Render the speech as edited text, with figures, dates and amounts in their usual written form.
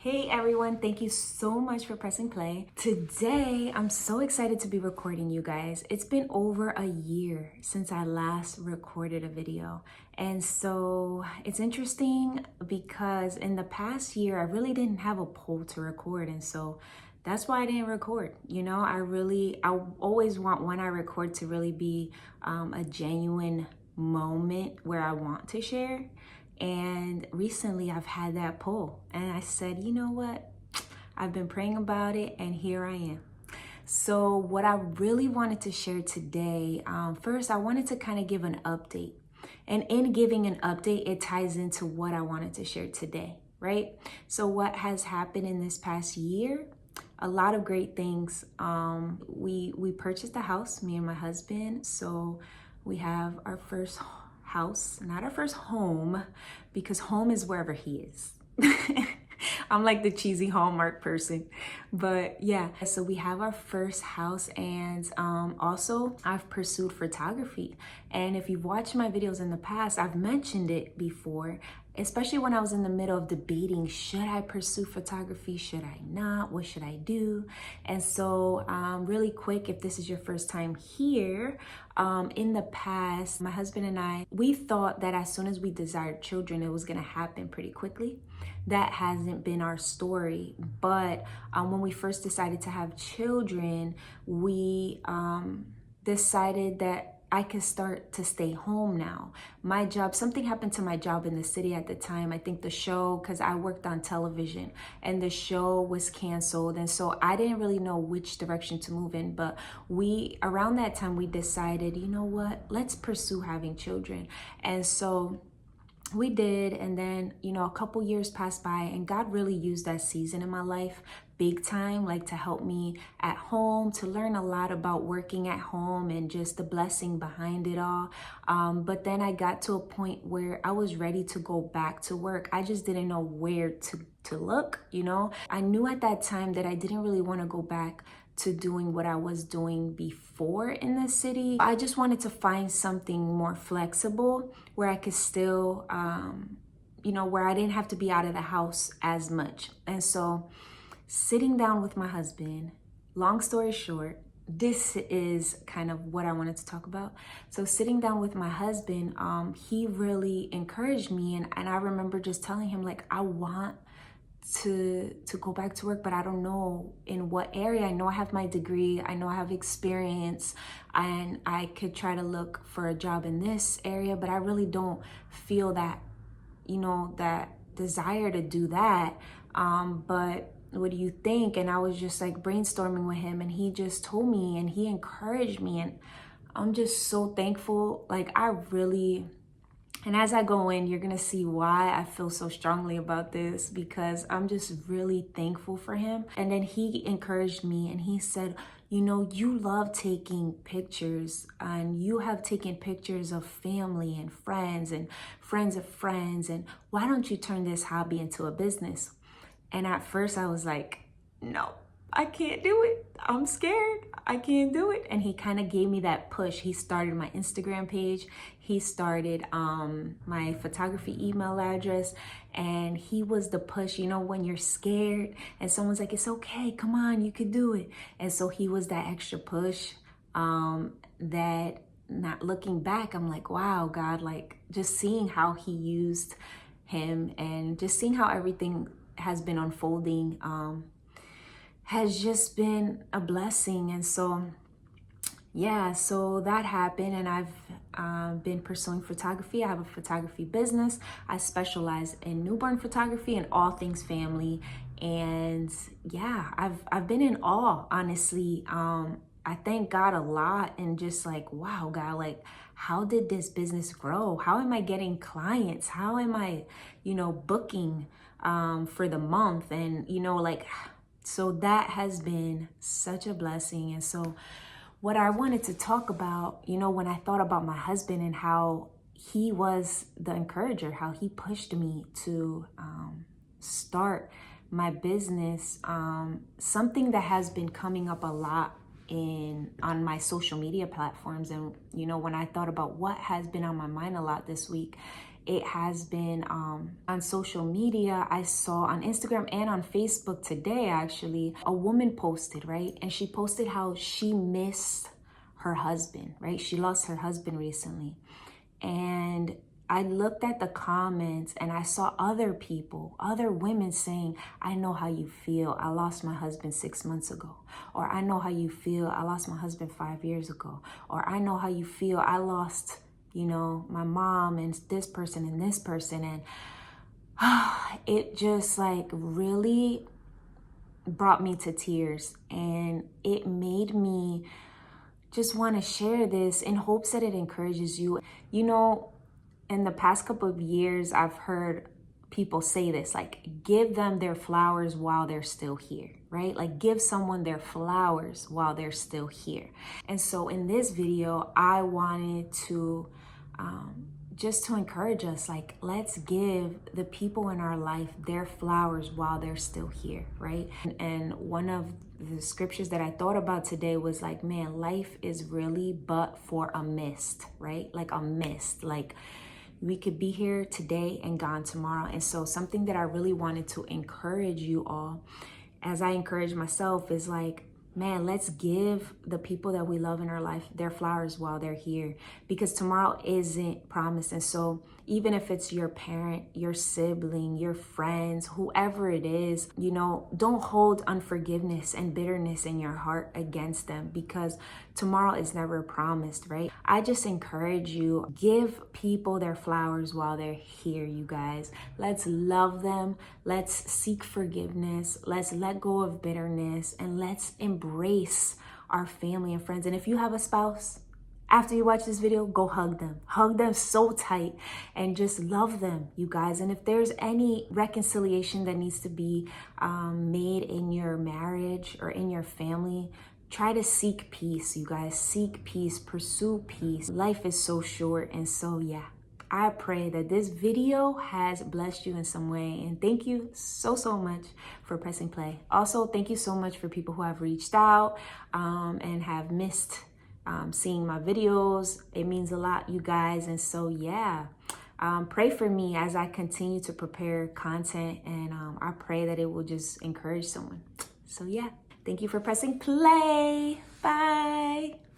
Hey everyone, thank you so much for pressing play. Today, I'm so excited to be recording you guys. It's been over a year since I last recorded a video. And so it's interesting because in the past year, I really didn't have a poll to record. And so that's why I didn't record. I always want when I record to really be a genuine moment where I want to share. And recently I've had that poll and I said, you know what? I've been praying about it and here I am. So what I really wanted to share today, first I wanted to kind of give an update. And in giving an update, it ties into what I wanted to share today, right? So what has happened in this past year? A lot of great things. We purchased a house, me and my husband. So we have our first house, not our first home, because home is wherever he is. I'm like the cheesy Hallmark person, but yeah, so we have our first house. And also I've pursued photography, and if you've watched my videos in the past, I've mentioned it before, especially when I was in the middle of debating, should I pursue photography, should I not, what should I do? And so really quick, if this is your first time here, in the past, my husband and I, we thought that as soon as we desired children, it was gonna happen pretty quickly. That hasn't been our story. But when we first decided to have children, we decided that I could start to stay home now. My job, something happened to my job in the city at the time. I think the show, because I worked on television, and the show was canceled. And so I didn't really know which direction to move in. But around that time, we decided, you know what, let's pursue having children. And so we did. And then, a couple years passed by, and God really used that season in my life big time, like to help me at home, to learn a lot about working at home and just the blessing behind it all. But then I got to a point where I was ready to go back to work. I just didn't know where to look, I knew at that time that I didn't really want to go back to doing what I was doing before in the city. I just wanted to find something more flexible where I could still, where I didn't have to be out of the house as much. And so sitting down with my husband, long story short, this is kind of what I wanted to talk about. So sitting down with my husband, he really encouraged me. And I remember just telling him, like, I want to go back to work, but I don't know in what area. I know I have my degree, I know I have experience, and I could try to look for a job in this area, but I really don't feel that, that desire to do that. But what do you think? And I was just like brainstorming with him, and he just told me and he encouraged me, and I'm just so thankful. And as I go in, you're going to see why I feel so strongly about this, because I'm just really thankful for him. And then he encouraged me and he said, you love taking pictures, and you have taken pictures of family and friends of friends. And why don't you turn this hobby into a business? And at first I was like, no, I can't do it. I'm scared. I can't do it. And he kind of gave me that push. He started my Instagram page. He started my photography email address. And he was the push, when you're scared and someone's like, it's okay, come on, you can do it. And so he was that extra push that, not looking back, I'm like, wow, God, like just seeing how he used him and just seeing how everything has been unfolding has just been a blessing. And so so that happened, and I've been pursuing photography. I have a photography business. I specialize in newborn photography and all things family. And I've been in awe, honestly. I thank God a lot, and just like, wow, God, like, how did this business grow? How am I getting clients? How am I, booking for the month? And, so that has been such a blessing. And so what I wanted to talk about, when I thought about my husband and how he was the encourager, how he pushed me to start my business, something that has been coming up a lot on my social media platforms. And when I thought about what has been on my mind a lot this week, it has been on social media. I saw on Instagram and on Facebook today, actually, a woman posted, right? And she posted how she missed her husband, right? She lost her husband recently. And I looked at the comments and I saw other people, other women saying, I know how you feel. I lost my husband 6 months ago. Or I know how you feel. I lost my husband 5 years ago. Or I know how you feel. I lost, you know, my mom and this person and this person. And it just like really brought me to tears. And it made me just want to share this in hopes that it encourages you. You know, in the past couple of years, I've heard people say this, like, give them their flowers while they're still here, right? Like, give someone their flowers while they're still here. And so in this video, I wanted to just to encourage us, like, let's give the people in our life their flowers while they're still here, right? And one of the scriptures that I thought about today was like, man, life is really but for a mist, right? Like a mist, like we could be here today and gone tomorrow. And so something that I really wanted to encourage you all, as I encourage myself, is like, man, let's give the people that we love in our life their flowers while they're here, because tomorrow isn't promised. And so even if it's your parent, your sibling, your friends, whoever it is, you know, don't hold unforgiveness and bitterness in your heart against them, because tomorrow is never promised, right? I just encourage you, give people their flowers while they're here, you guys. Let's love them. Let's seek forgiveness. Let's let go of bitterness, and let's embrace our family and friends. And if you have a spouse, after you watch this video, go hug them. Hug them so tight and just love them, you guys. And if there's any reconciliation that needs to be made in your marriage or in your family, try to seek peace, you guys. Seek peace, pursue peace. Life is so short. And so, yeah, I pray that this video has blessed you in some way. And thank you so much for pressing play. Also, thank you so much for people who have reached out and have missed seeing my videos. It means a lot, you guys. And so, yeah, pray for me as I continue to prepare content, and I pray that it will just encourage someone. So yeah, thank you for pressing play. Bye.